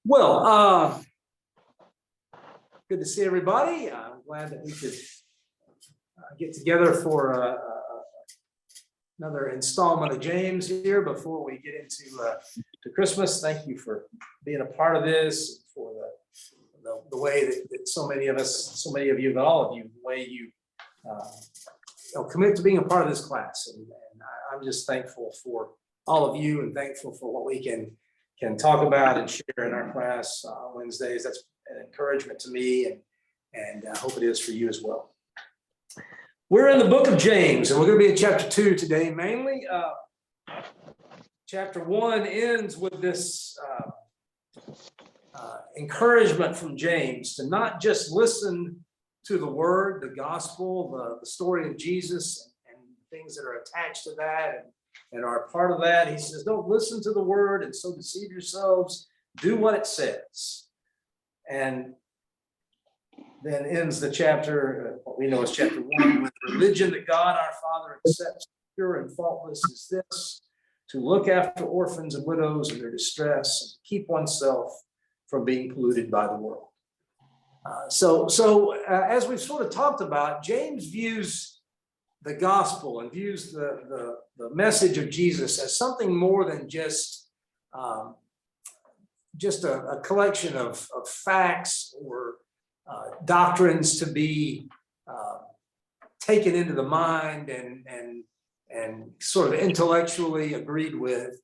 Well, good to see everybody. I'm glad that we could get together for another installment of James here before we get into to Christmas. Thank you for being a part of this, for the way that so many of us, so many of you, but all of you, the way you commit to being a part of this class. And I'm just thankful for all of you and thankful for what we can talk about and share in our class on Wednesdays. That's an encouragement to me, and I hope it is for you as well. We're in the book of James, and we're going to be in chapter 2 today, mainly. Chapter 1 ends with this encouragement from James to not just listen to the word, the gospel, the story of Jesus, and things that are attached to that and are part of that. He says, don't listen to the word and so deceive yourselves. Do what it says. And then ends the chapter, what we know as chapter 1, with religion that God our Father accepts, pure and faultless, is this: to look after orphans and widows in their distress, and to keep oneself from being polluted by the world. So as we've sort of talked about, James views the gospel and views the message of Jesus as something more than just a collection of facts or doctrines to be taken into the mind and sort of intellectually agreed with.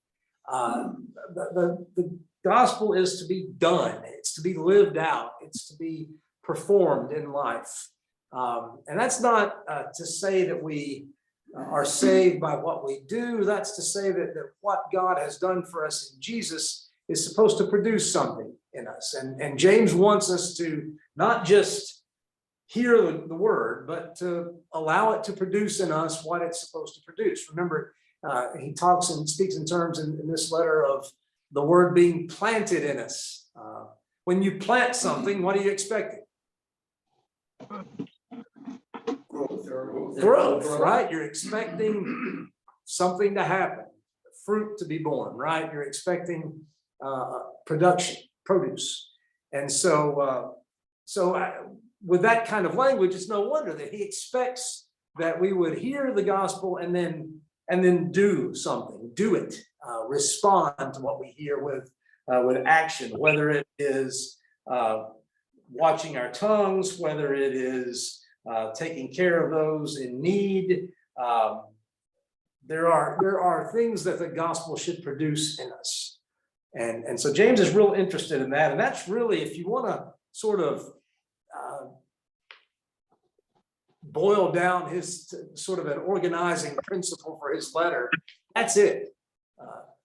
The gospel is to be done. It's to be lived out. It's to be performed in life. And that's not to say that we are saved by what we do. That's to say that what God has done for us in Jesus is supposed to produce something in us. And James wants us to not just hear the word, but to allow it to produce in us what it's supposed to produce. Remember, he talks and speaks in terms in this letter of the word being planted in us. When you plant something, what are you expecting? Growth, right? You're expecting something to happen, fruit to be born, right? You're expecting production, produce. And so with that kind of language, it's no wonder that he expects that we would hear the gospel and then do something, do it, respond to what we hear with action, whether it is watching our tongues, whether it is taking care of those in need. There are things that the gospel should produce in us. And so James is real interested in that. And that's really, if you want to sort of boil down his sort of an organizing principle for his letter, that's it.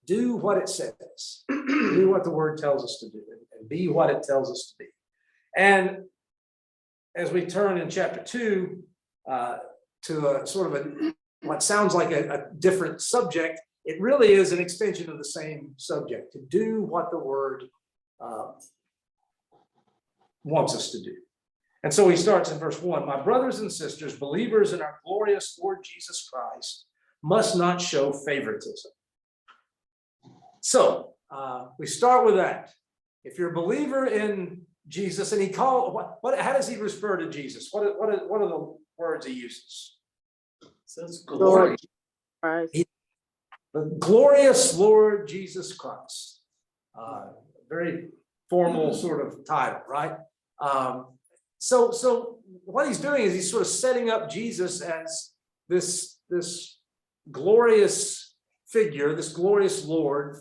Do what it says. Do what the word tells us to do, and be what it tells us to be. And as we turn in chapter 2 to a sort of what sounds like a different subject, it really is an extension of the same subject, to do what the word wants us to do. And so he starts in verse 1. My brothers and sisters, believers in our glorious Lord Jesus Christ, must not show favoritism. So we start with that. If you're a believer in Jesus, and he called, how does he refer to Jesus? What are the words he uses? It says glory. The glorious Lord Jesus Christ. Very formal sort of title, right? So what he's doing is he's sort of setting up Jesus as this glorious figure, this glorious Lord,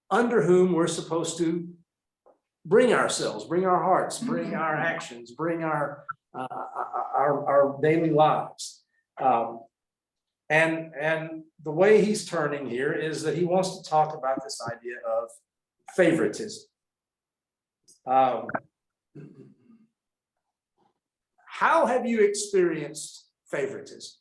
under whom we're supposed to bring ourselves, bring our hearts, bring our actions, bring our daily lives. And the way he's turning here is that he wants to talk about this idea of favoritism. How have you experienced favoritism?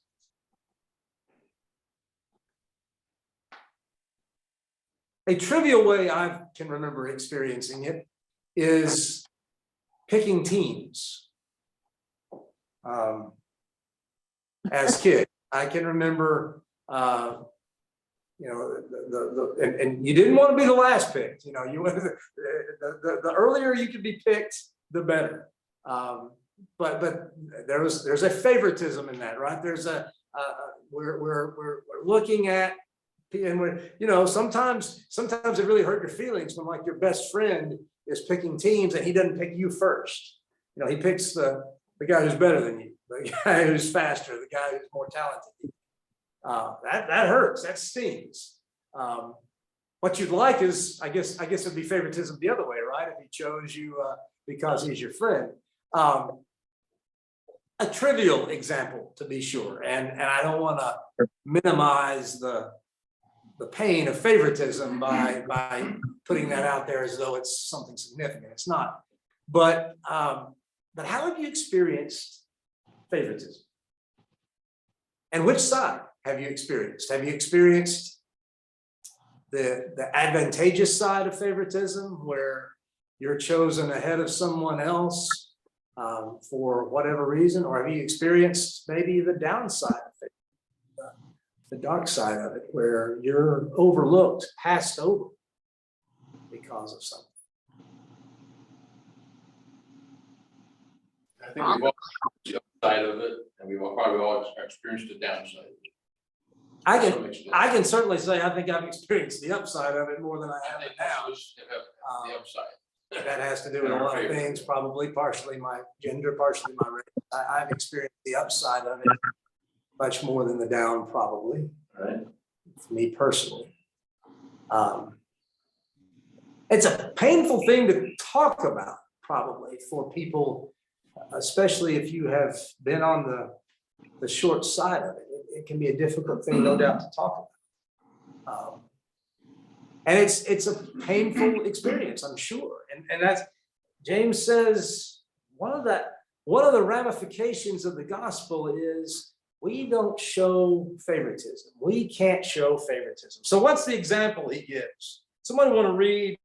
A trivial way I can remember experiencing it is picking teams as kids. I can remember, and you didn't want to be the last picked. You the earlier you could be picked, the better. But there's a favoritism in that, right? There's we're looking at, and sometimes it really hurt your feelings when like your best friend is picking teams and he doesn't pick you first. He picks the guy who's better than you, the guy who's faster, the guy who's more talented. That hurts, that stings. What you'd like is, I guess it'd be favoritism the other way, right? If he chose you because he's your friend. A trivial example, to be sure, and I don't want to minimize the pain of favoritism by putting that out there as though it's something significant. It's not. But how have you experienced favoritism? And which side have you experienced? Have you experienced the advantageous side of favoritism, where you're chosen ahead of someone else for whatever reason? Or have you experienced maybe the downside of it, the dark side of it, where you're overlooked, passed over because of something? I think we've all the upside of it, and we've probably all experienced the downside. I can certainly say I think I've experienced the upside of it more than I have it now. The upside. That has to do with a lot of things, probably partially my gender, partially my race. I've experienced the upside of it much more than the down, probably. Right. For me personally. It's a painful thing to talk about, probably, for people, especially if you have been on the short side of it. It can be a difficult thing, no doubt, to talk about. And it's a painful experience, I'm sure. And that's, James says, one of the ramifications of the gospel is we don't show favoritism. We can't show favoritism. So what's the example he gives? Somebody want to read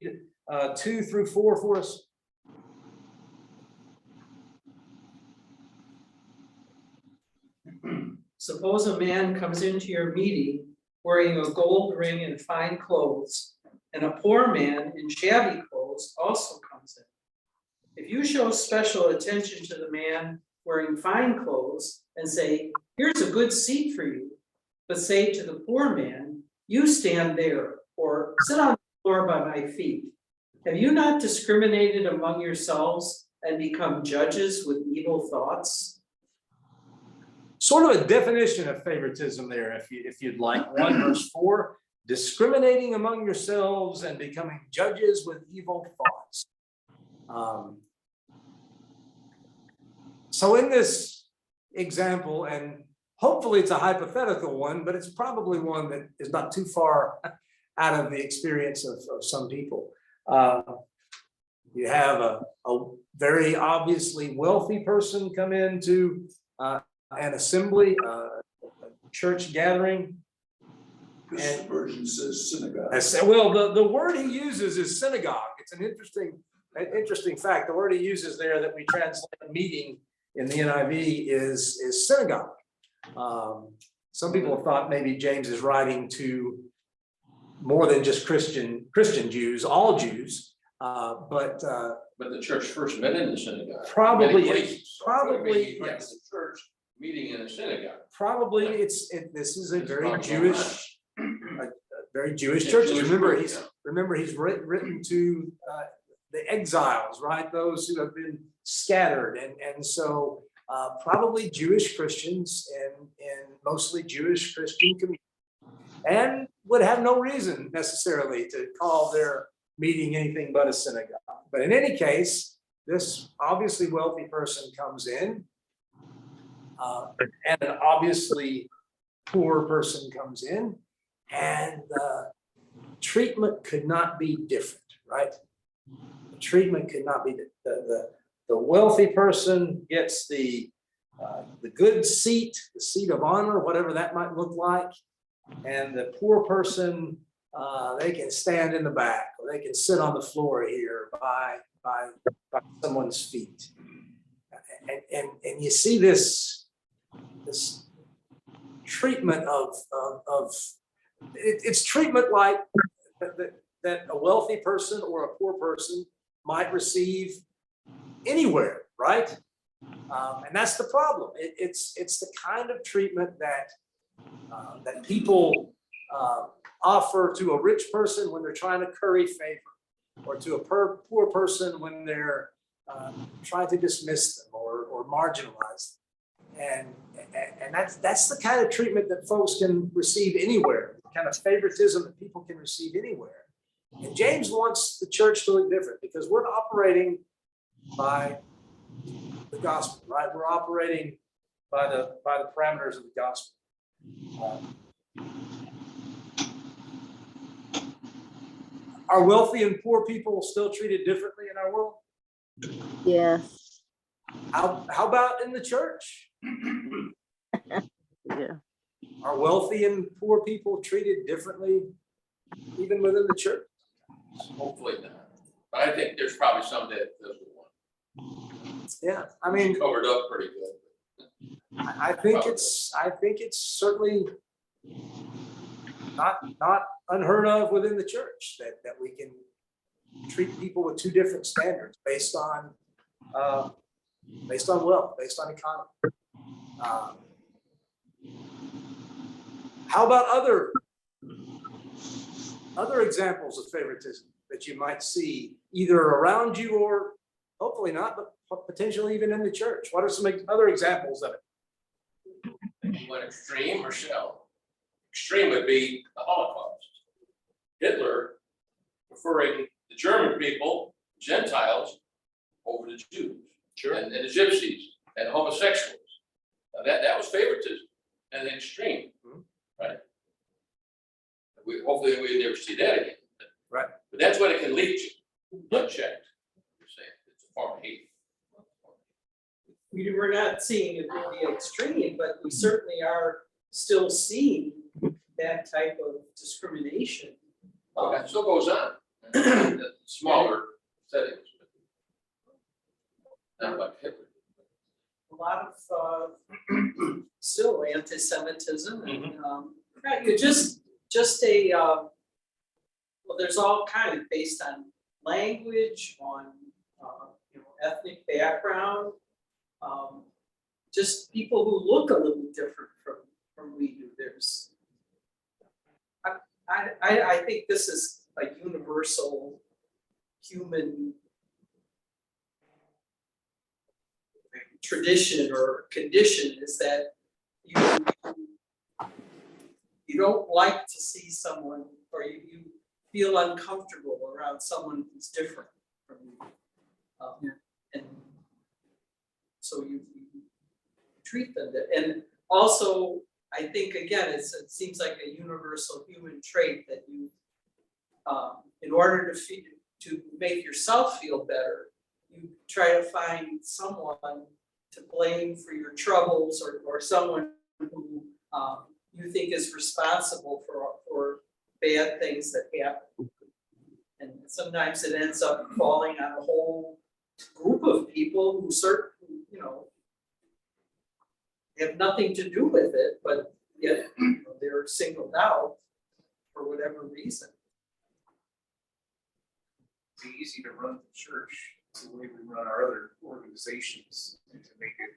2 through 4 for us? Suppose a man comes into your meeting wearing a gold ring and fine clothes, and a poor man in shabby clothes also comes in. If you show special attention to the man wearing fine clothes and say, "Here's a good seat for you," but say to the poor man, "You stand there," or "Sit on the floor by my feet," have you not discriminated among yourselves and become judges with evil thoughts? Sort of a definition of favoritism there, if you'd like. 1 verse 4, discriminating among yourselves and becoming judges with evil thoughts. So in this example, and hopefully it's a hypothetical one, but it's probably one that is not too far out of the experience of some people. You have a very obviously wealthy person come into an assembly, a church gathering. This version says synagogue. Well, the word he uses is synagogue. It's an interesting fact. The word he uses there that we translate meeting in the NIV is synagogue. Some people have thought maybe James is writing to more than just Christian Jews, all Jews, but the church first met in the synagogue. Probably, yes, the church meeting in a synagogue. Probably this is a very Jewish, church. Remember he's written to the exiles, right? Those who have been scattered, and so probably Jewish Christians and mostly Jewish Christian community, and would have no reason necessarily to call their meeting anything but a synagogue. But in any case, this obviously wealthy person comes in, and an obviously poor person comes in, and treatment could not be different, right? The treatment could not be the wealthy person gets the good seat, the seat of honor, whatever that might look like, and the poor person, they can stand in the back, or they can sit on the floor here by someone's feet, and you see this treatment it's treatment like that a wealthy person or a poor person might receive anywhere, right? And that's the problem. It's the kind of treatment that people offer to a rich person when they're trying to curry favor, or to a poor person when they're trying to dismiss them or marginalize them. And that's the kind of treatment that folks can receive anywhere, the kind of favoritism that people can receive anywhere. And James wants the church to look different because we're operating by the gospel, right? We're operating by the parameters of the gospel. Are wealthy and poor people still treated differently in our world? Yes. How about in the church? Yeah. Are wealthy and poor people treated differently even within the church? Hopefully not. But I think there's probably some that doesn't want. Yeah, I mean, Covered up pretty good. I think it's certainly not unheard of within the church that we can treat people with two different standards based on wealth, based on economy. How about other examples of favoritism that you might see either around you or hopefully not, but potentially even in the church? What are some other examples of it? You want extreme or shallow? Extreme would be the Holocaust. Hitler preferring the German people, Gentiles, over the Jews. Sure. And the gypsies and homosexuals. Now that was favoritism and extreme, right? Hopefully we never see that again. Right. But that's what it can lead to, unchecked. You're saying it's a form of hate. We're not seeing it really extreme, but we certainly are still seeing that type of discrimination. Well, that still goes on. in Smaller settings. Not like Hitler. A lot of still anti-Semitism and right, you just a well, there's all kind of based on language, on ethnic background, just people who look a little different from we do. There's I think this is a universal human tradition or condition, is that you don't like to see someone, or you feel uncomfortable around someone who's different from you. And so you treat them that, and also I think again, it seems like a universal human trait that you, in order to make yourself feel better, you try to find someone to blame for your troubles, or someone who you think is responsible for bad things that happen. And sometimes it ends up falling on a whole group of people who certainly, have nothing to do with it, but yet they're singled out for whatever reason. It's easy to run the church the way we run our other organizations, and to make it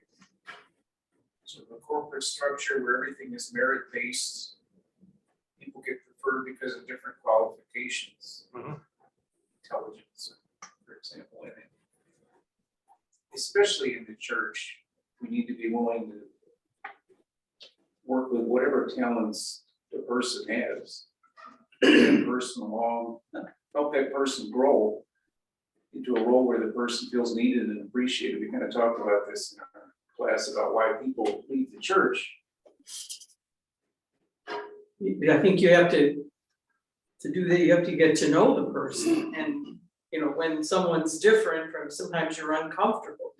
sort of a corporate structure where everything is merit-based. People get preferred because of different qualifications. Intelligence, for example, and especially in the church, we need to be willing to work with whatever talents the person has, that person along, help that person grow into a role where the person feels needed and appreciated. We kind of talked about this in our class about why people leave the church. I think you have to do that, you have to get to know the person, and when someone's different from, sometimes you're uncomfortable,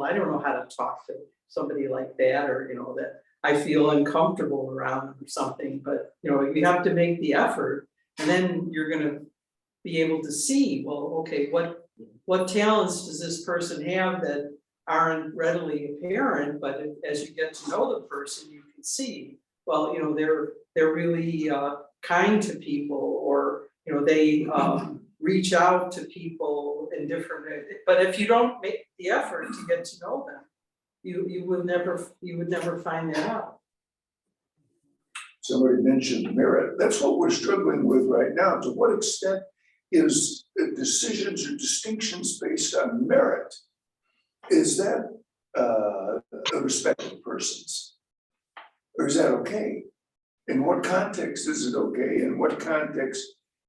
I don't know how to talk to somebody like that, or that I feel uncomfortable around or something, but you have to make the effort, and then you're gonna be able to see, well, okay, what talents does this person have that aren't readily apparent, but as you get to know the person, you can see, well, they're really kind to people, or, they reach out to people in different, but if you don't make the effort to get to know them, you would never find that out. Somebody mentioned merit. That's what we're struggling with right now. To what extent is decisions or distinctions based on merit? Is that a respect of persons? Or is that okay? In what context is it okay? In what context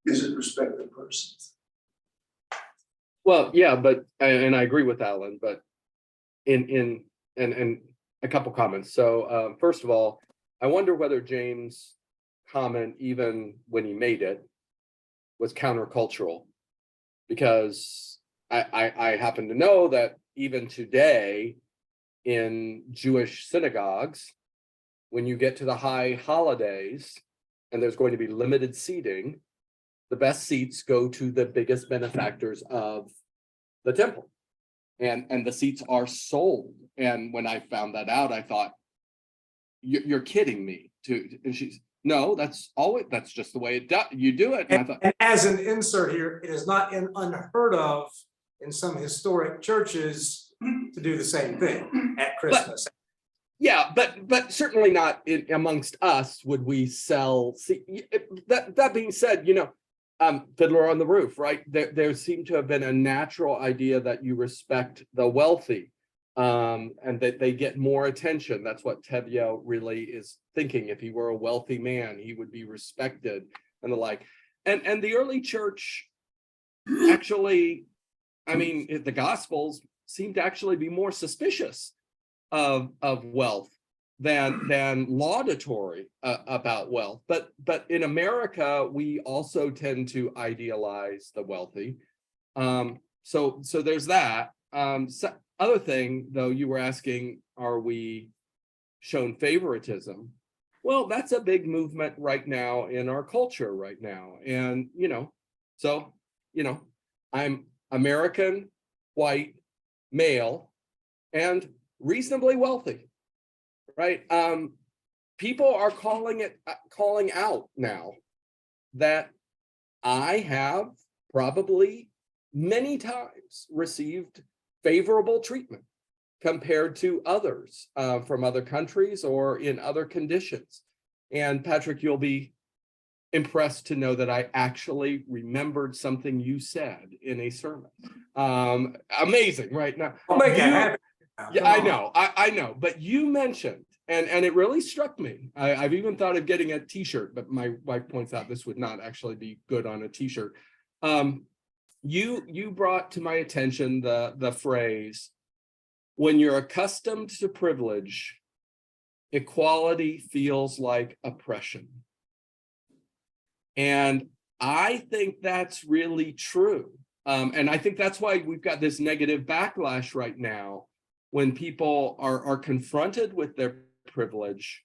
is it respect of persons? Well, yeah, but, and I agree with Alan, but and a couple comments. So first of all, I wonder whether James' comment, even when he made it, was countercultural. Because I happen to know that even today in Jewish synagogues, when you get to the high holidays and there's going to be limited seating, the best seats go to the biggest benefactors of the temple. And the seats are sold. And when I found that out, I thought, you're kidding me. And she's, no, that's just the way you do it. And I thought, And as an insert here, it is not unheard of in some historic churches to do the same thing at Christmas. yeah, but certainly not amongst us would we sell. See, that being said, Fiddler on the Roof, right? There seemed to have been a natural idea that you respect the wealthy, and that they get more attention. That's what Tevye really is thinking. If he were a wealthy man, he would be respected and the like. And the early church actually, I mean, the Gospels seem to actually be more suspicious of wealth than laudatory about wealth. But in America, we also tend to idealize the wealthy. So there's that. Other thing, though, you were asking, are we shown favoritism? Well, that's a big movement right now in our culture right now. And, I'm American, white, male, and reasonably wealthy, right? People are calling out now that I have probably many times received favorable treatment compared to others from other countries or in other conditions. And Patrick, you'll be impressed to know that I actually remembered something you said in a sermon. Amazing, right? Now, I'll make that happen. yeah, I know, but you mentioned, and it really struck me. I've even thought of getting a t-shirt, but my wife points out this would not actually be good on a t-shirt. You brought to my attention the phrase, when you're accustomed to privilege, equality feels like oppression. And I think that's really true. And I think that's why we've got this negative backlash right now when people are confronted with their privilege.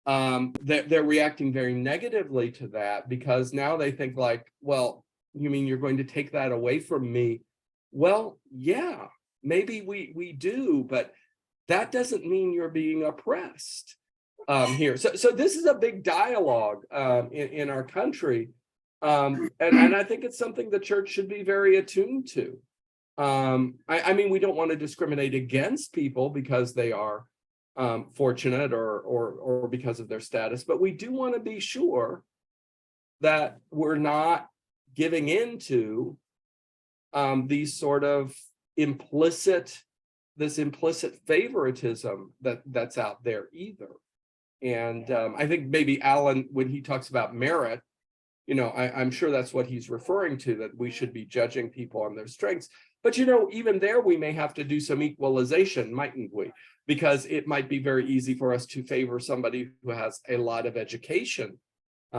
They're reacting very negatively to that because now they think like, well, you mean you're going to take that away from me? Well, yeah, maybe we do, but that doesn't mean you're being oppressed here. So this is a big dialogue in our country. And I think it's something the church should be very attuned to. I mean, we don't want to discriminate against people because they are fortunate or because of their status, but we do want to be sure that we're not giving into these sort of implicit favoritism that's out there either. And I think maybe Alan, when he talks about merit, I'm sure that's what he's referring to, that we should be judging people on their strengths. But even there, we may have to do some equalization, mightn't we? Because it might be very easy for us to favor somebody who has a lot of education,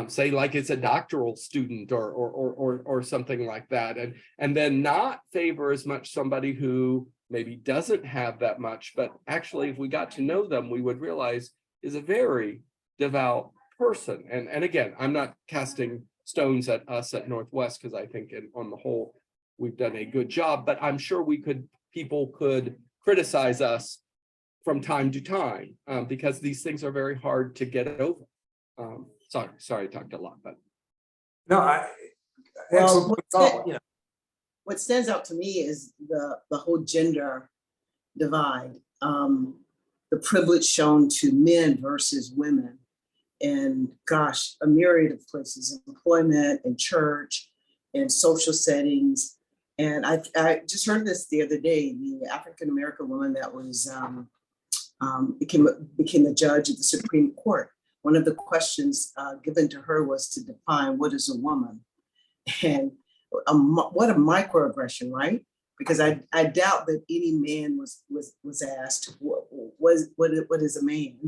say like it's a doctoral student or something like that, and then not favor as much somebody who maybe doesn't have that much, but actually, if we got to know them, we would realize is a very devout person. And again, I'm not casting stones at us at Northwest, because I think on the whole, we've done a good job, but I'm sure people could criticize us from time to time because these things are very hard to get over. Sorry, I talked a lot, but. No, Well, excellent what's thought, you know. what stands out to me is the whole gender divide. The privilege shown to men versus women. And gosh, a myriad of places, employment and church and social settings. And I just heard this the other day, the African-American woman that was became a judge at the Supreme Court. One of the questions given to her was to define what is a woman. And what a microaggression, right? Because I doubt that any man was asked what is a man.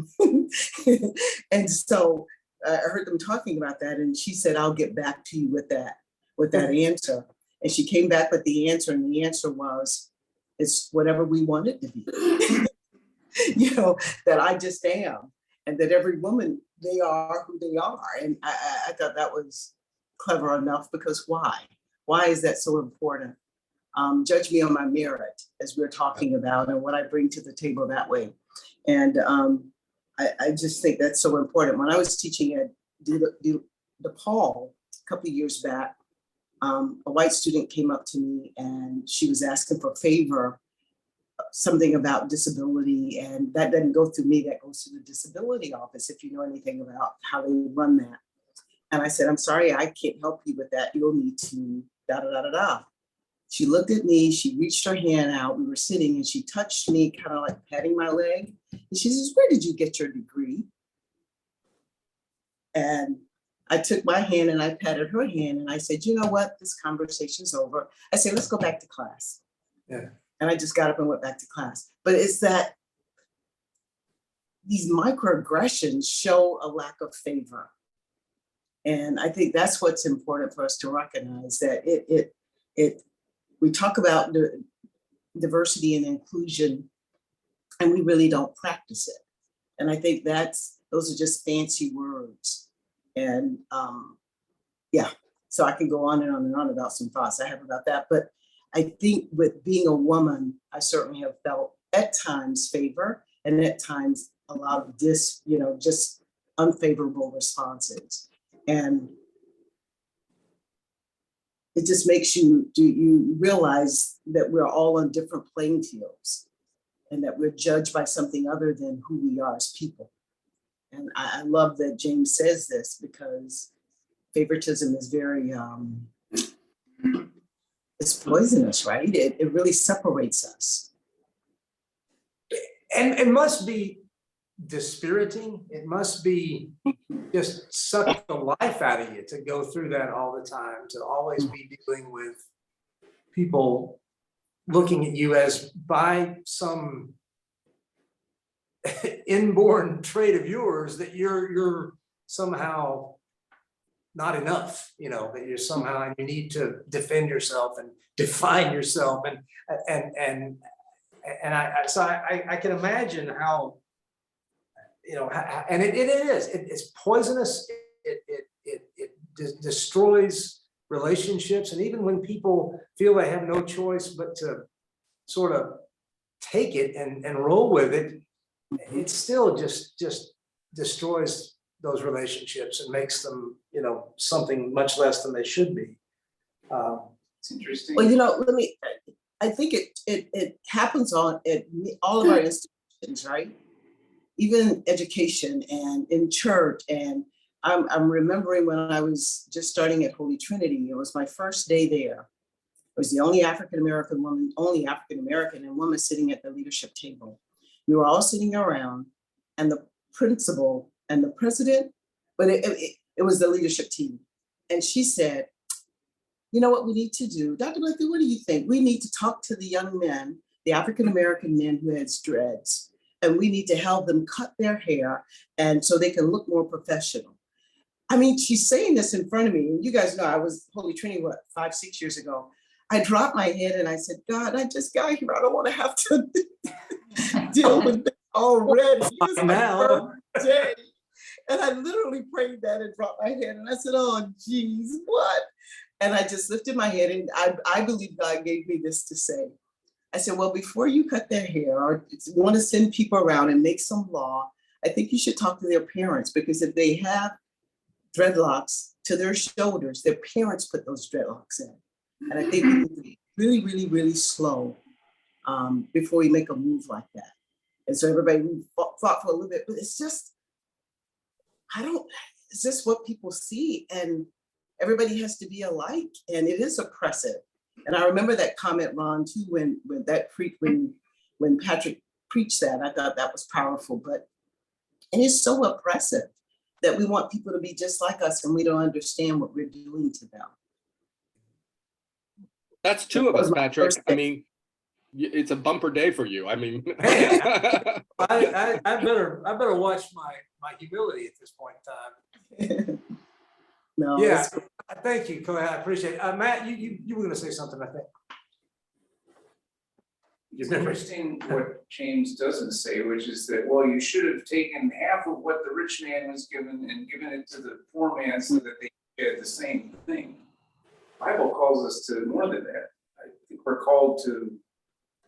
And so I heard them talking about that, and she said, "I'll get back to you with that answer." And she came back with the answer, and the answer was, "It's whatever we want it to be." You know, that I just am, and that every woman, they are who they are. And I thought that was clever enough, because why? Why is that so important? Judge me on my merit, as we're talking about, and what I bring to the table that way. And I just think that's so important. When I was teaching at DePaul a couple of years back, a white student came up to me and she was asking for a favor, something about disability, and that doesn't go through me, that goes to the disability office, if you know anything about how they run that. And I said, "I'm sorry, I can't help you with that. You'll need to da da da da da." She looked at me, she reached her hand out, we were sitting, and she touched me, kind of like patting my leg. And she says, "Where did you get your degree?" And I took my hand and I patted her hand, and I said, "You know what, this conversation's over." I said, "Let's go back to class." Yeah. And I just got up and went back to class. But it's that these microaggressions show a lack of favor. And I think that's what's important for us to recognize, that we talk about the diversity and inclusion, and we really don't practice it. And I think those are just fancy words. And yeah, so I can go on and on and on about some thoughts I have about that. But I think with being a woman, I certainly have felt at times favor, and at times a lot of just unfavorable responses. And it just makes you realize that we're all on different playing fields, and that we're judged by something other than who we are as people. And I love that James says this, because favoritism is very, it's poisonous, right? It really separates us. And it must be dispiriting. It must be just suck the life out of you to go through that all the time, to always be dealing with people looking at you as by some inborn trait of yours that you're somehow not enough, that you're somehow, you need to defend yourself and define yourself. And I can imagine how, and it's poisonous. It destroys relationships. And even when people feel they have no choice but to sort of take it and roll with it, it still just destroys those relationships and makes them, something much less than they should be. It's interesting. Well, I think it happens at all of our institutions, right? Even education and in church. And I'm remembering when I was just starting at Holy Trinity, it was my first day there. I was the only African-American and woman sitting at the leadership table. We were all sitting around, and the principal and the president, but it was the leadership team. And she said, "You know what we need to do? Dr. Blakely, what do you think? We need to talk to the young men, the African-American men who had dreads, and we need to help them cut their hair, and so they can look more professional." I mean, she's saying this in front of me, and you guys know I was Holy Trinity, 5-6 years ago. I dropped my head and I said, "God, I just got here. I don't want to have to deal with this already. It's my first day." And I literally prayed that and dropped my head and I said, "Oh, geez, what?" And I just lifted my head, and I believe God gave me this to say. I said, "Well, before you cut their hair or want to send people around and make some law, I think you should talk to their parents, because if they have dreadlocks to their shoulders, their parents put those dreadlocks in. And I think we need to be really, really, really slow before we make a move like that. And so everybody we thought for a little bit, but it's just, it's just what people see, and everybody has to be alike, and it is oppressive. And I remember that comment, Ron, too, when Patrick preached that. I thought that was powerful, but it is so oppressive that we want people to be just like us, and we don't understand what we're doing to them. That's two of That us, was my Patrick. first I mean, it's a bumper day for you. I mean. I better watch my humility at this point in time. No, Yeah, it's- thank you, Clay, I appreciate it. Matt, you were gonna say something, I think. It's interesting what James doesn't say, which is that, well, you should have taken half of what the rich man was given and given it to the poor man so that they had the same thing. Bible calls us to more than that. I think we're called to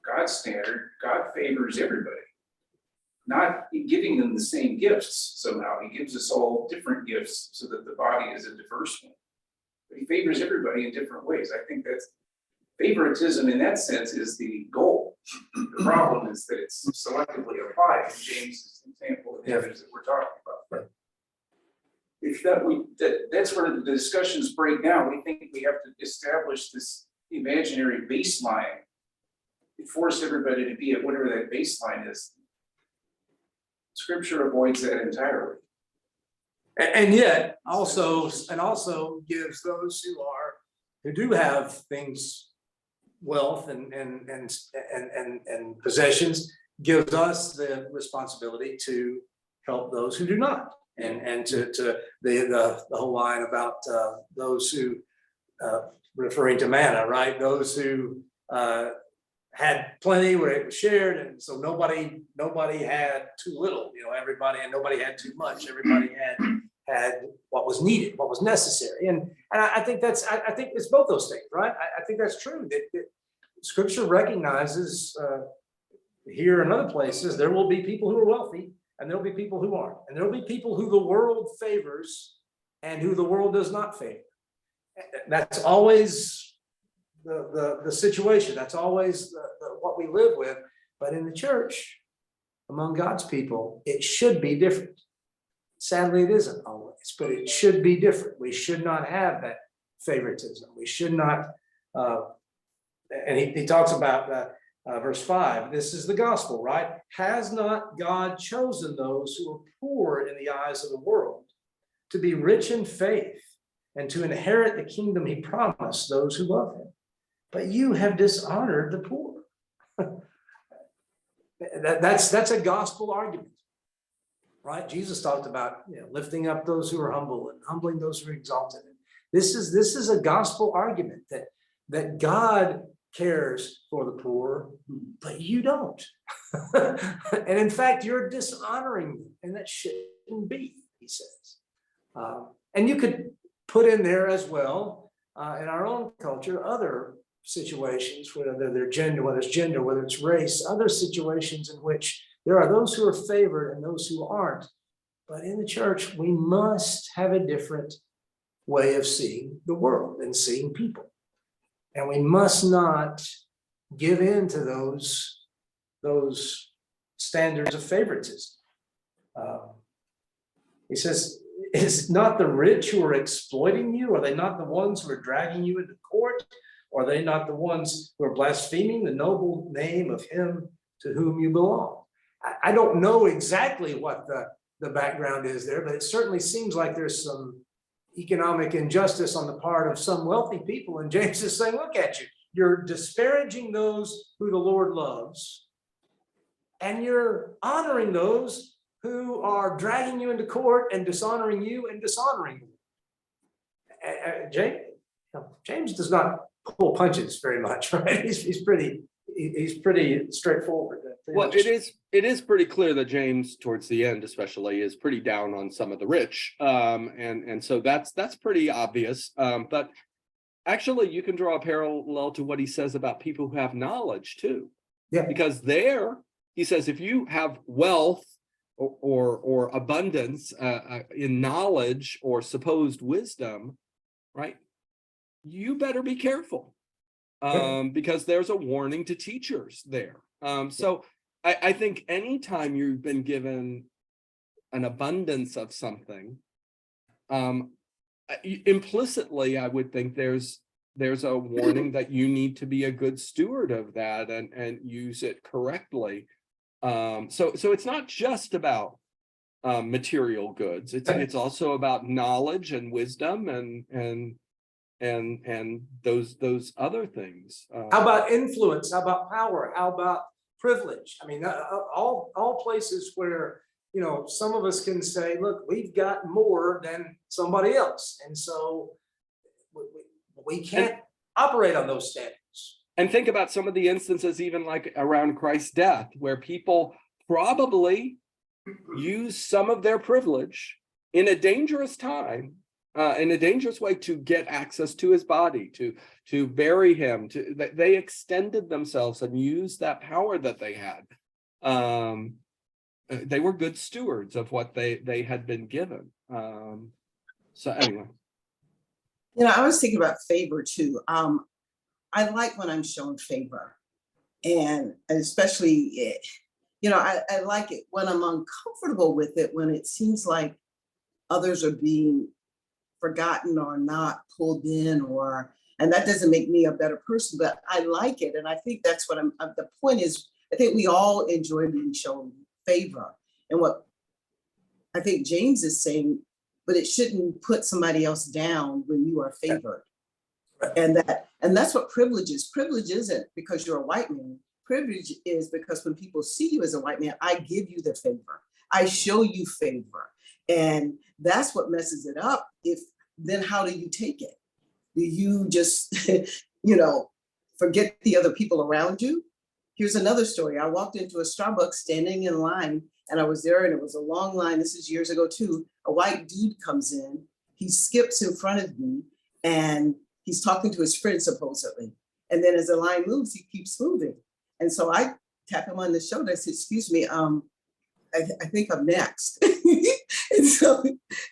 God's standard. God favors everybody. Not in giving them the same gifts somehow. He gives us all different gifts so that the body is a diverse one. But he favors everybody in different ways. I think that's favoritism in that sense is the goal. The problem is that it's selectively applied, and James is an example of the others that we're talking about. If that's where the discussions break down. We think we have to establish this imaginary baseline and force everybody to be at whatever that baseline is. Scripture avoids that entirely. And yet also gives those who do have things, wealth and possessions, gives us the responsibility to help those who do not. And to the whole line about those who referring to manna, right? Those who had plenty where it was shared, and so nobody had too little, everybody, and nobody had too much. Everybody had what was needed, what was necessary. And I think I think it's both those things, right? I think that's true, that Scripture recognizes here and other places, there will be people who are wealthy and there'll be people who aren't. And there'll be people who the world favors and who the world does not favor. That's always the situation. That's always what we live with. But in the church, among God's people, it should be different. Sadly, it isn't always, but it should be different. We should not have that favoritism. We should not, and he talks about verse 5, this is the gospel, right? Has not God chosen those who are poor in the eyes of the world to be rich in faith and to inherit the kingdom he promised those who love him? But you have dishonored the poor. That's a gospel argument, right? Jesus talked about lifting up those who are humble and humbling those who are exalted. This is a gospel argument that God cares for the poor, but you don't. And in fact, you're dishonoring them, and that shouldn't be, he says. And you could put in there as well, in our own culture, other situations, whether it's gender, whether it's race, other situations in which there are those who are favored and those who aren't. But in the church, we must have a different way of seeing the world and seeing people. And we must not give in to those standards of favoritism. He says, is it not the rich who are exploiting you? Are they not the ones who are dragging you into court? Are they not the ones who are blaspheming the noble name of him to whom you belong? I don't know exactly what the background is there, but it certainly seems like there's some economic injustice on the part of some wealthy people. And James is saying, look at you. You're disparaging those who the Lord loves, and you're honoring those who are dragging you into court and dishonoring you and dishonoring them. James does not pull punches very much, right? He's pretty straightforward. Well, it is pretty clear that James, towards the end especially, is pretty down on some of the rich, and so that's pretty obvious. But actually, you can draw a parallel to what he says about people who have knowledge too. Yeah. Because there, he says, if you have wealth or abundance in knowledge or supposed wisdom, right? You better be careful, because there's a warning to teachers there. So I think anytime you've been given an abundance of something, implicitly, I would think there's a warning that you need to be a good steward of that and use it correctly. So it's not just about material goods. It's also about knowledge and wisdom and those other things. How about influence? How about power? How about privilege? I mean, all places where, you know, some of us can say, look, we've got more than somebody else. And so we can't operate on those standards. And think about some of the instances, even like around Christ's death, where people probably use some of their privilege in a dangerous time, in a dangerous way, to get access to his body, to bury him. They extended themselves and used that power that they had. They were good stewards of what they had been given. So anyway. You know, I was thinking about favor too. I like when I'm shown favor, and especially, you know, I like it when I'm uncomfortable with it, when it seems like others are being forgotten or not pulled in, and that doesn't make me a better person, but I like it. And I think that's what the point is, I think we all enjoy being shown favor. And what I think James is saying, but it shouldn't put somebody else down when you are favored. And that's what privilege is. Privilege isn't because you're a white man. Privilege is because when people see you as a white man, I give you the favor. I show you favor. And that's what messes it up. Then how do you take it? Do you just, you know, forget the other people around you? Here's another story. I walked into a Starbucks standing in line, and I was there and it was a long line. This is years ago too. A white dude comes in, he skips in front of me, and he's talking to his friend supposedly. And then as the line moves, he keeps moving. And so I tap him on the shoulder. I said, excuse me, I think I'm next. And so,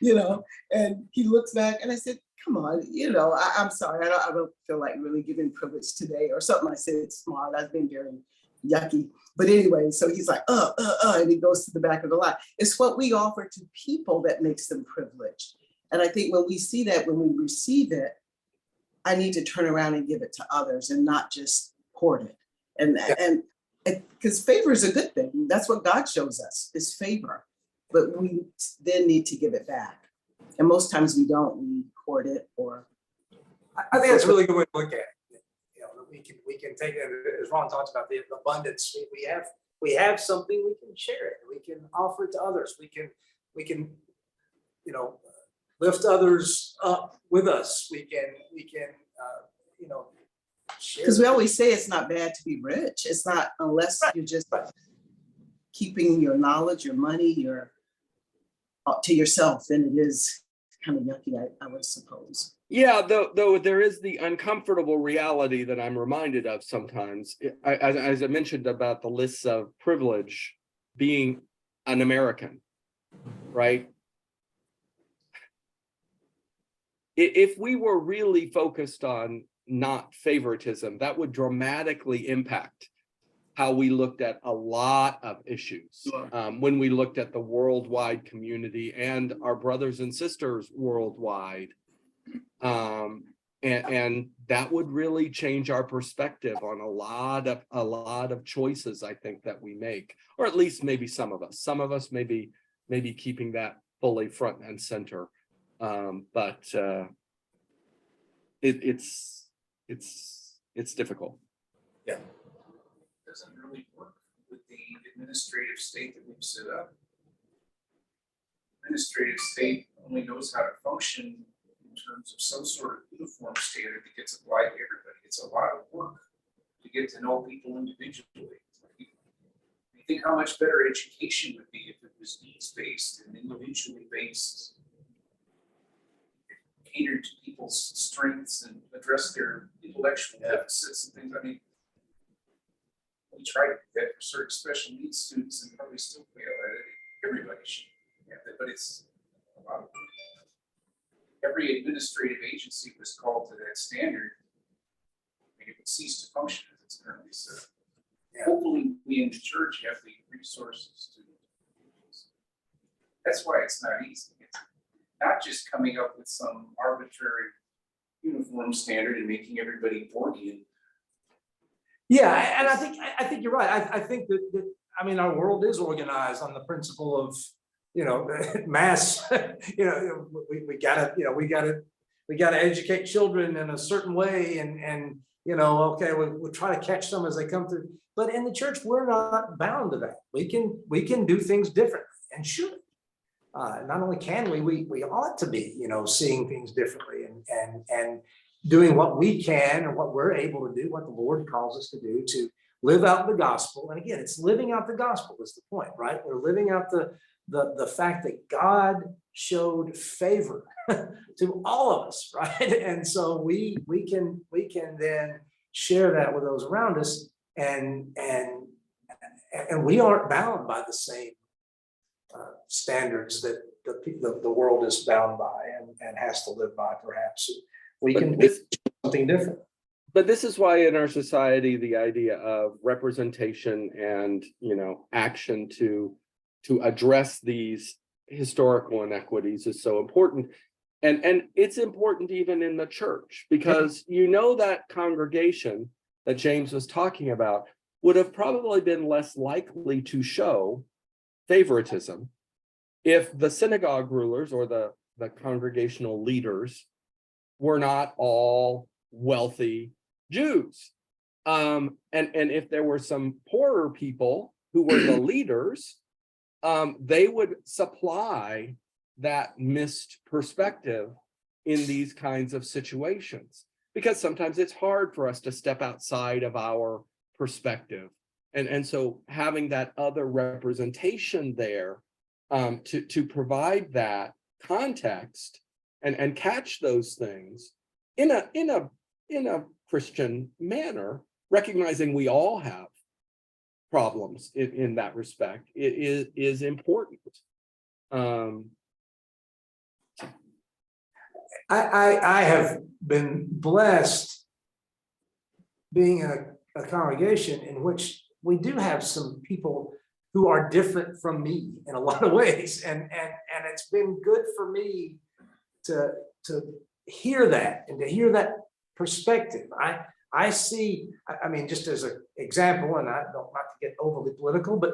you know, and he looks back and I said, come on, you know, I'm sorry. I don't feel like really giving privilege today or something. I said, it's smart. I've been very yucky. But anyway, so he's like, and he goes to the back of the line. It's what we offer to people that makes them privileged. And I think when we see that, when we receive it, I need to turn around and give it to others and not just hoard it. And because favor is a good thing. That's what God shows us, is favor. But we then need to give it back. And most times we don't, we hoard it or. I think that's a really good way to look at it. You know, we can take it, as Ron talks about, the abundance. We have something, we can share it. We can offer it to others. We can, you know, lift others up with us. We can, you know, share. Because we always say it's not bad to be rich. It's not, unless you're just keeping your knowledge, your money, to yourself, then it is kind of yucky, I would suppose. Yeah, though there is the uncomfortable reality that I'm reminded of sometimes, as I mentioned about the lists of privilege, being an American, right? If we were really focused on not favoritism, that would dramatically impact how we looked at a lot of issues. When we looked at the worldwide community and our brothers and sisters worldwide. And that would really change our perspective on a lot of choices, I think, that we make, or at least maybe some of us maybe keeping that fully front and center. But it's difficult. Yeah. Doesn't really work with the administrative state that we've set up. Administrative state only knows how to function in terms of some sort of uniform standard that gets applied to everybody. It's a lot of work to get to know people individually. You think how much better education would be if it was needs-based and individually based, catered to people's strengths and address their intellectual deficits and things. I mean, we try to do that for certain special needs students and probably still fail at it. everybody should have that, but it's. Every administrative agency was called to that standard. And it would cease to function as it's currently set. Hopefully, we in the church have the resources to. That's why it's not easy. It's not just coming up with some arbitrary uniform standard and making everybody Borgian. Yeah, and I think you're right. I think that, I mean, our world is organized on the principle of, mass, we gotta educate children in a certain way and, okay, we'll try to catch them as they come through. But in the church, we're not bound to that. We can do things differently and should. Not only can we ought to be, seeing things differently and doing what we can or what we're able to do, what the Lord calls us to do to live out the gospel. And again, it's living out the gospel is the point, right? We're living out the fact that God showed favor to all of us, right? And so we can then share that with those around us, and we aren't bound by the same standards that the world is bound by and has to live by. Perhaps we can do something different. But this is why in our society, the idea of representation and, action to address these historical inequities is so important. And it's important even in the church, because that congregation that James was talking about would have probably been less likely to show favoritism if the synagogue rulers or the congregational leaders were not all wealthy Jews. And if there were some poorer people who were the leaders, they would supply that missed perspective in these kinds of situations, because sometimes it's hard for us to step outside of our perspective. And so having that other representation there to provide that context and catch those things in a Christian manner, recognizing we all have problems in that respect, it is important. I have been blessed being in a congregation in which we do have some people who are different from me in a lot of ways, and it's been good for me to hear that and to hear that perspective. I see, just as an example, and I don't not to get overly political, but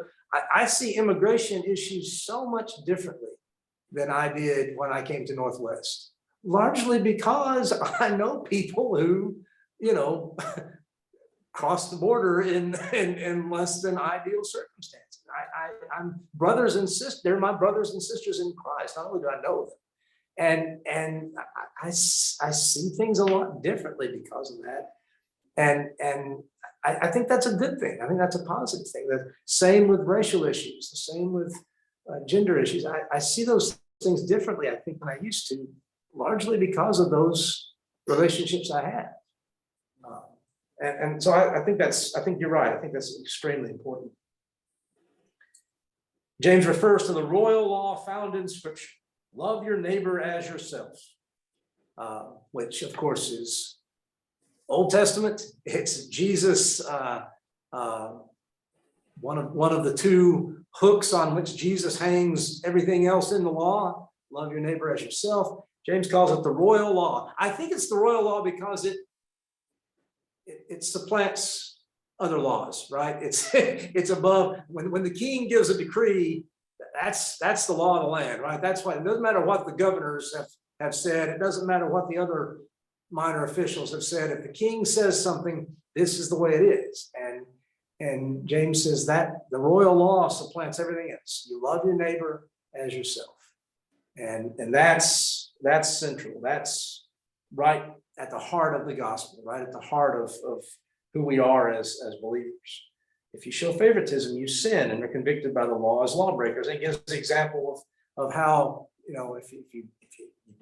I see immigration issues so much differently than I did when I came to Northwest, largely because I know people who, cross the border in less than ideal circumstances. I'm brothers and sisters, they're my brothers and sisters in Christ. Not only do I know them, and I see things a lot differently because of that. And I think that's a good thing. I think that's a positive thing. The same with racial issues, the same with gender issues. I see those things differently, I think, than I used to, largely because of those relationships I had. And so I think you're right. I think that's extremely important. James refers to the royal law found in Scripture. Love your neighbor as yourself, which of course is Old Testament. It's Jesus, one of the two hooks on which Jesus hangs everything else in the law. Love your neighbor as yourself. James calls it the royal law. I think it's the royal law because it supplants other laws, right? It's above, when the king gives a decree, that's the law of the land, right? That's why it doesn't matter what the governors have said. It doesn't matter what the other minor officials have said. If the king says something, this is the way it is. And James says that the royal law supplants everything else. You love your neighbor as yourself. And that's central. That's right at the heart of the gospel, right at the heart of who we are as believers. If you show favoritism, you sin and are convicted by the law as lawbreakers. And it gives the example of how, if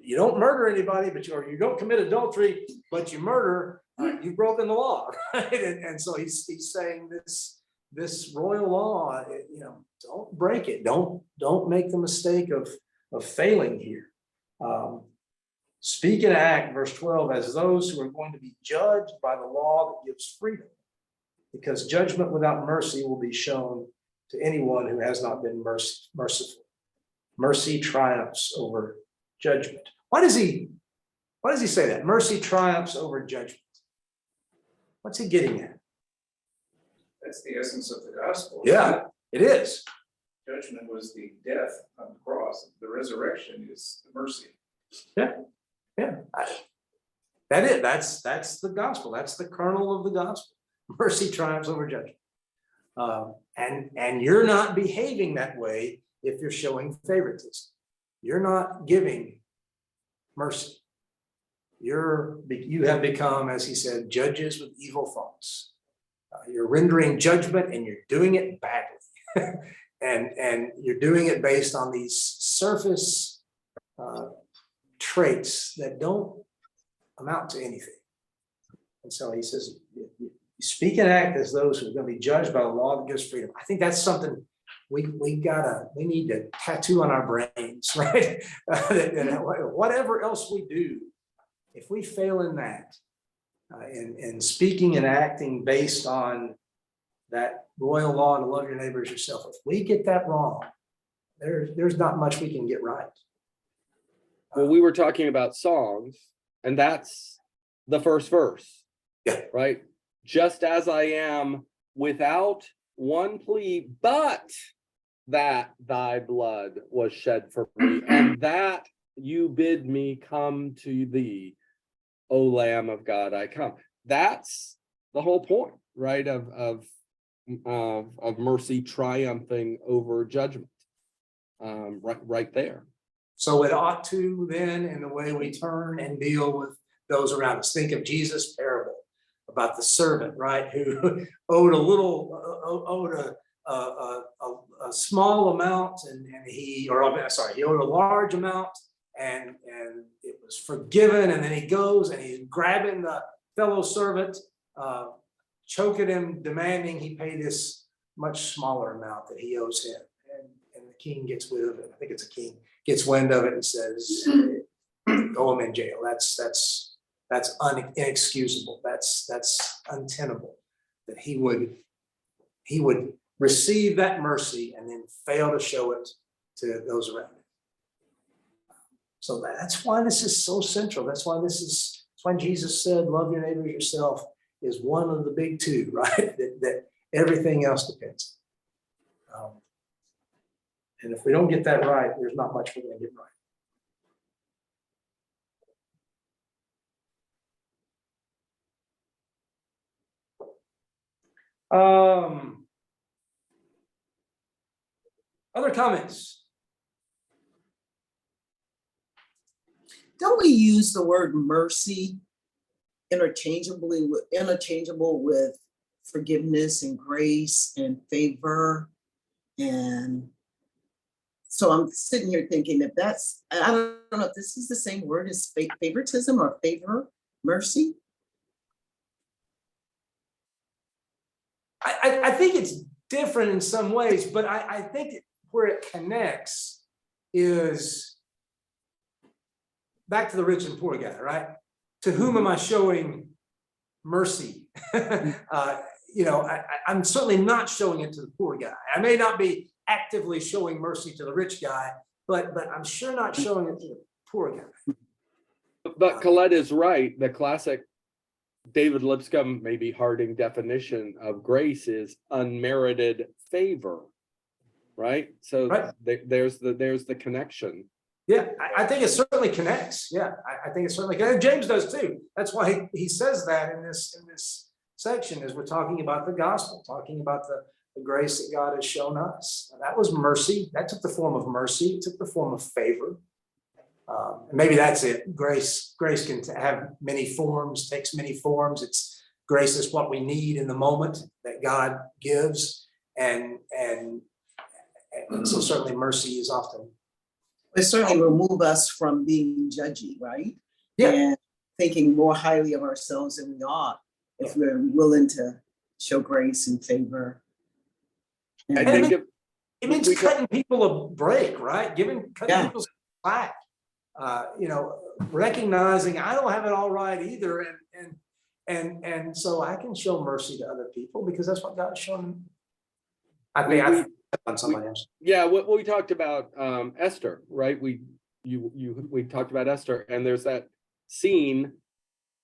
you don't murder anybody, or you don't commit adultery, but you murder, you've broken the law, right? And so he's saying this royal law, don't break it. Don't make the mistake of failing here. Speak and act, verse 12, as those who are going to be judged by the law that gives freedom, because judgment without mercy will be shown to anyone who has not been merciful. Mercy triumphs over judgment. Why does he say that? Mercy triumphs over judgment. What's he getting at? That's the essence of the gospel. Yeah, it is. Judgment was the death on the cross. The resurrection is the mercy. That's the gospel. That's the kernel of the gospel. Mercy triumphs over judgment. And you're not behaving that way if you're showing favoritism. You're not giving mercy. You have become, as he said, judges with evil thoughts. You're rendering judgment and you're doing it badly. and you're doing it based on these surface traits that don't amount to anything. And so he says, you speak and act as those who are going to be judged by the law that gives freedom. I think that's something we need to tattoo on our brains, right? Whatever else we do, if we fail in that, in speaking and acting based on that royal law to love your neighbor as yourself, if we get that wrong, there's not much we can get right. Well, we were talking about songs, and that's the first verse. Yeah. Right? Just as I am without one plea, but that thy blood was shed for me, and that you bid me come to thee, O Lamb of God, I come. That's the whole point, right? Of mercy triumphing over judgment. Right there. So it ought to then, in the way we turn and deal with those around us, think of Jesus' parable about the servant, right? Who owed a small amount he owed a large amount and it was forgiven. And then he goes and he's grabbing the fellow servant, choking him, demanding he pay this much smaller amount that he owes him. And the king gets wind of it. I think it's a king. Gets wind of it and says, "Throw him in jail." That's inexcusable. That's untenable. That he would receive that mercy and then fail to show it to those around him. So that's why this is so central. That's why Jesus said, "Love your neighbor as yourself," is one of the big two, right? That everything else depends on. And if we don't get that right, there's not much we're going to get right. Other comments? Don't we use the word mercy interchangeable with forgiveness and grace and favor? And so I'm sitting here thinking I don't know if this is the same word as favoritism or favor, mercy. I think it's different in some ways, but I think where it connects is back to the rich and poor guy, right? To whom am I showing mercy? I'm certainly not showing it to the poor guy. I may not be actively showing mercy to the rich guy, but I'm sure not showing it to the poor guy. But Colette is right. The classic David Lipscomb, maybe Harding definition of grace is unmerited favor, right? So Right. There's the connection. Yeah, I think it certainly connects. Yeah, I think it certainly connects. James does too. That's why he says that in this section, as we're talking about the gospel, talking about the grace that God has shown us. That was mercy. That took the form of mercy. It took the form of favor. Maybe that's it. Grace can have many forms, takes many forms. It's grace is what we need in the moment that God gives, and so certainly mercy is often. It certainly remove us from being judgy, right? Yeah. And thinking more highly of ourselves than we ought if we're willing to show grace and favor I Mhm. think if, It means we go- cutting people a break, right? Cutting Yeah. people some slack. You know, recognizing I don't have it all right either, and so I can show mercy to other people because that's what God has shown. I think We- I on somebody else. yeah, what we talked about Esther, right? We talked about Esther, and there's that scene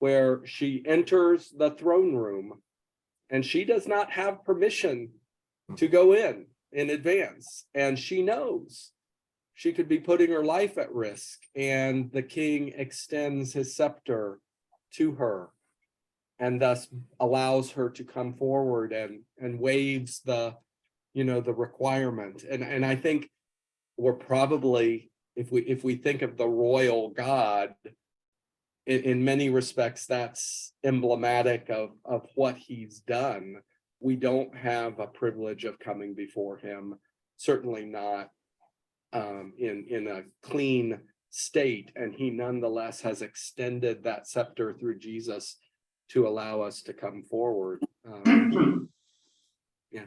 where she enters the throne room and she does not have permission to go in advance, and she knows she could be putting her life at risk, and the king extends his scepter to her and thus allows her to come forward and waives the, you know, the requirement. And I think we're probably, if we think of the royal God, in many respects, that's emblematic of what he's done. We don't have a privilege of coming before him, certainly not in a clean state, and he nonetheless has extended that scepter through Jesus to allow us to come forward. Yeah.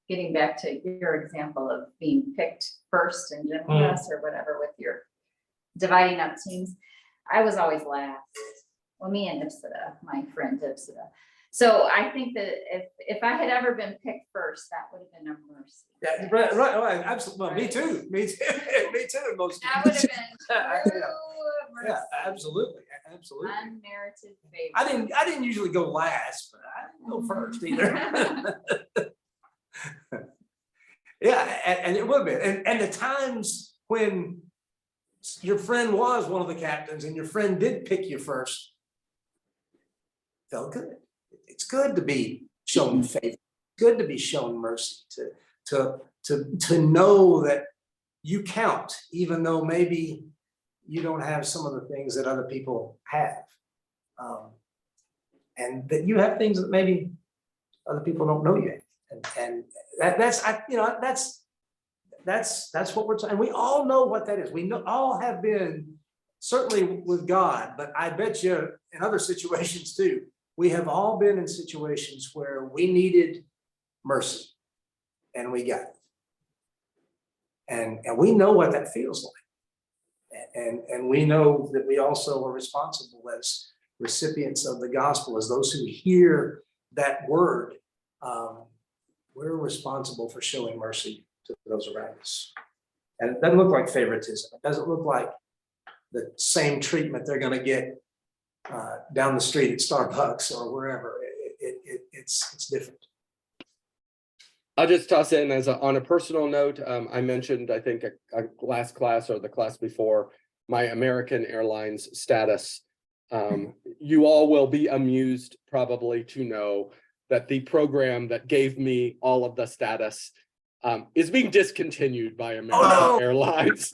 Getting back to your example of being picked first in gym class or whatever with your dividing up teams, I was always last. Well, me and Ipsita, my friend Ipsita. So I think that if I had ever been picked first, that would have been a mercy. Yeah, right, absolutely. Well, me too, me too, most. That would have been Yeah, true Yeah, mercy. absolutely, absolutely. Unmerited favor. I didn't usually go last, but I didn't go first either. Yeah, and it would have been, and the times when your friend was one of the captains and your friend did pick you first, felt good. It's good to be shown favor, good to be shown mercy, to know that you count, even though maybe you don't have some of the things that other people have. And that you have things that maybe other people don't know yet. And that's what we're talking, and we all know what that is. We know, all have been, certainly with God, but I bet you in other situations too, we have all been in situations where we needed mercy and we got it. And we know what that feels like. And we know that we also are responsible as recipients of the gospel, as those who hear that word. We're responsible for showing mercy to those around us. And it doesn't look like favoritism. It doesn't look like the same treatment they're gonna get down the street at Starbucks or wherever. It's different. I'll just toss in on a personal note, I mentioned, I think a last class or the class before, my American Airlines status. You all will be amused probably to know that the program that gave me all of the status is being discontinued by American no. Airlines.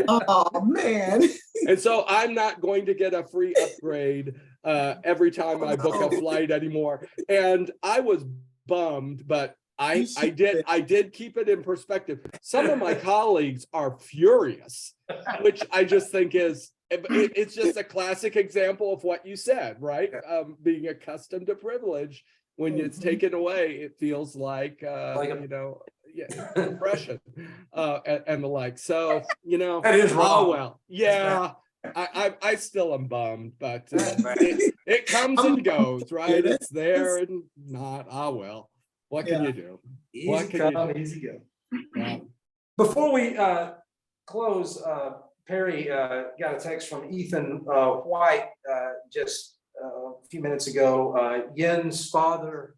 Oh, man. And so I'm not going to get a free upgrade every time I book a flight anymore. And I was bummed, but I did keep it in perspective. Some of my colleagues are furious, which I just think is, it's just a classic example of what you said, right? Being accustomed to privilege, when it's taken away, it feels like, you know, oppression and the like. So, you know, That is wrong. oh, well, yeah, I still am bummed, but it comes and goes, right? It's there and not, well, what can you do? What Easy can you come, do? easy go. Yeah. Before we close, Perry got a text from Ethan White just a few minutes ago. Yen's father